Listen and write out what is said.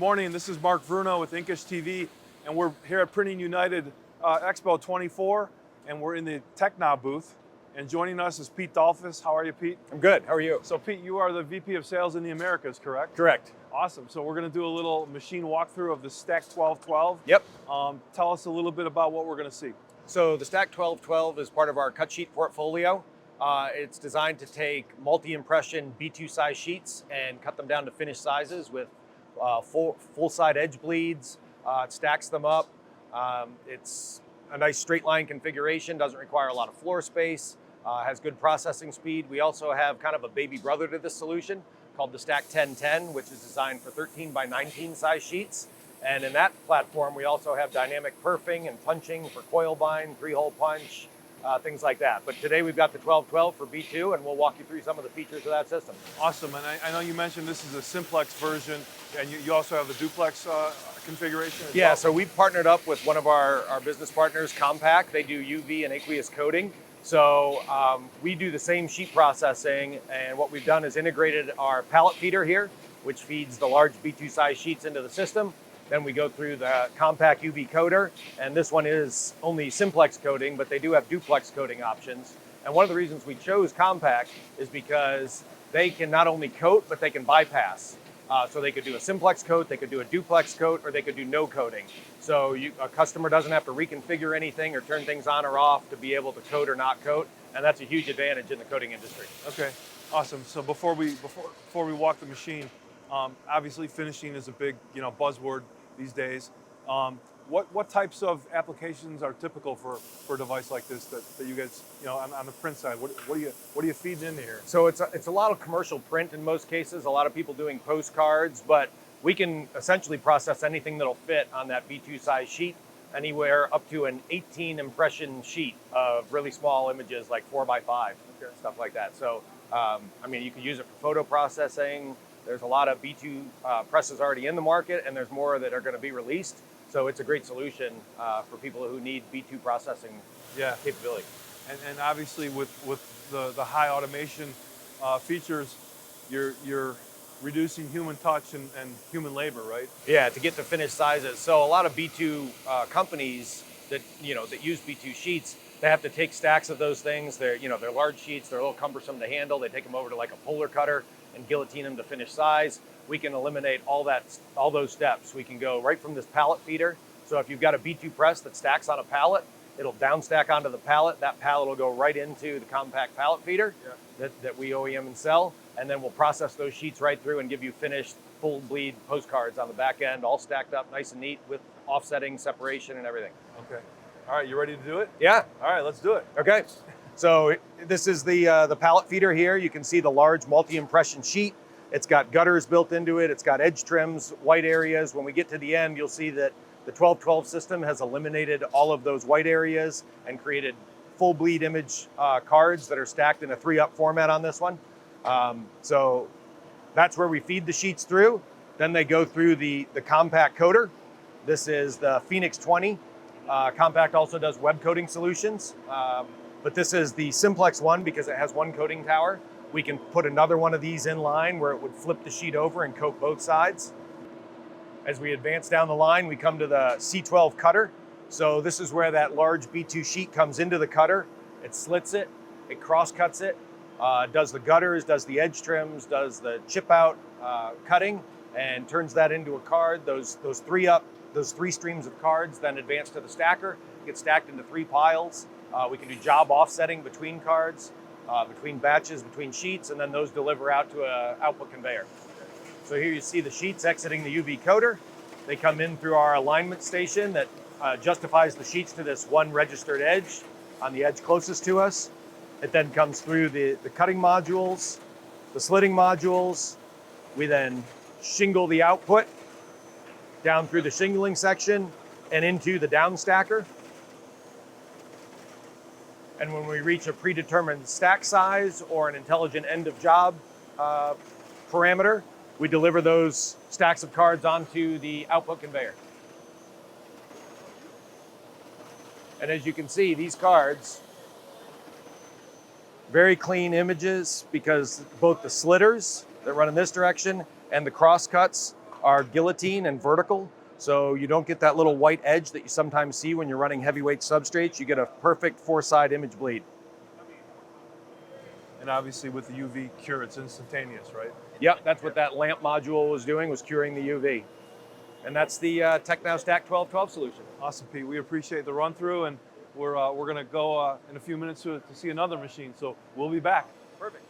morning. This is Mark Bruno with INKISH TV, and we're here at Printing United Expo 24, and we're in the Tecnau booth. And joining us is Pete Dolfis. How are you, Pete? I'm good. How are you? So, Pete, you are the VP of Sales in the Americas, correct? Correct. Awesome. So we're going to do a little machine walkthrough of the Stack 1212. Yep. Tell us a little bit about what we're going to see. So the Stack 1212 is part of our cut sheet portfolio. It's designed to take multi-impression B2 size sheets and cut them down to finished sizes with full side edge bleeds. It stacks them up. It's a nice straight line configuration, doesn't require a lot of floor space, has good processing speed. We also have kind of a baby brother to this solution called the Stack 1010, which is designed for 13 by 19 size sheets. And in that platform, we also have dynamic perfing and punching for coil bind, 3-hole punch, things like that. But today we've got the 1212 for B2, and we'll walk you through some of the features of that system. Awesome. And I know you mentioned this is a simplex version, and you also have a duplex configuration as well. So we've partnered up with one of our business partners, Compact. They do UV and aqueous coating. So we do the same sheet processing, and what we've done is integrated our pallet feeder here, which feeds the large B2 size sheets into the system. Then we go through the Compact UV coater, and this one is only simplex coating, but they do have duplex coating options. And one of the reasons we chose Compact is because they can not only coat, but they can bypass. So they could do a simplex coat, they could do a duplex coat, or they could do no coating. So a customer doesn't have to reconfigure anything or turn things on or off to be able to coat or not coat, and that's a huge advantage in the coating industry. Okay, awesome. So before we walk the machine, obviously finishing is a big buzzword these days. What types of applications are typical for a device like this that you guys on the print side? What are you feeding into here? So it's a lot of commercial print in most cases. A lot of people doing postcards, but we can essentially process anything that'll fit on that B2 size sheet, anywhere up to an 18 impression sheet of really small images like 4x5, stuff like that. So you can use it for photo processing. There's a lot of B2 presses already in the market, and there's more that are going to be released. So it's a great solution for people who need B2 processing capability. And obviously with the high automation features, you're reducing human touch and human labor, right? Yeah, to get to finished sizes. So a lot of B2 companies that use B2 sheets, they have to take stacks of those things. They're large sheets. They're a little cumbersome to handle. They take them over to like a polar cutter and guillotine them to finished size. We can eliminate all those steps. We can go right from this pallet feeder. So if you've got a B2 press that stacks on a pallet, it'll down stack onto the pallet. That pallet will go right into the Compact pallet feeder that we OEM and sell. And then we'll process those sheets right through and give you finished full bleed postcards on the back end, all stacked up nice and neat with offsetting, separation, and everything. Okay. All right, you ready to do it? Yeah. All right, let's do it. Okay. So this is the pallet feeder here. You can see the large multi-impression sheet. It's got gutters built into it. It's got edge trims, white areas. When we get to the end, you'll see that the 1212 system has eliminated all of those white areas and created full bleed image cards that are stacked in a 3-up format on this one. So that's where we feed the sheets through. Then they go through the Compact coater. This is the Phoenix 20. Compact also does web coating solutions, but this is the simplex one because it has one coating tower. We can put another one of these in line where it would flip the sheet over and coat both sides. As we advance down the line, we come to the C12 cutter. So this is where that large B2 sheet comes into the cutter. It slits it, it cross cuts it, does the gutters, does the edge trims, does the chip out cutting, and turns that into a card. Those three streams of cards then advance to the stacker, get stacked into 3 piles. We can do job offsetting between cards, between batches, between sheets, and then those deliver out to an output conveyor. So here you see the sheets exiting the UV coater. They come in through our alignment station that justifies the sheets to this one registered edge on the edge closest to us. It then comes through the cutting modules, the slitting modules. We then shingle the output down through the shingling section and into the down stacker. And when we reach a predetermined stack size or an intelligent end of job parameter, we deliver those stacks of cards onto the output conveyor. And as you can see, these cards, very clean images because both the slitters that run in this direction and the cross cuts are guillotine and vertical. So you don't get that little white edge that you sometimes see when you're running heavyweight substrates. You get a perfect four-side image bleed. And obviously with the UV cure, it's instantaneous, right? Yep, that's what that lamp module was doing, was curing the UV. And that's the Tecnau Stack 1212 solution. Awesome, Pete. We appreciate the run through, and we're going to go in a few minutes to see another machine. So we'll be back. Perfect.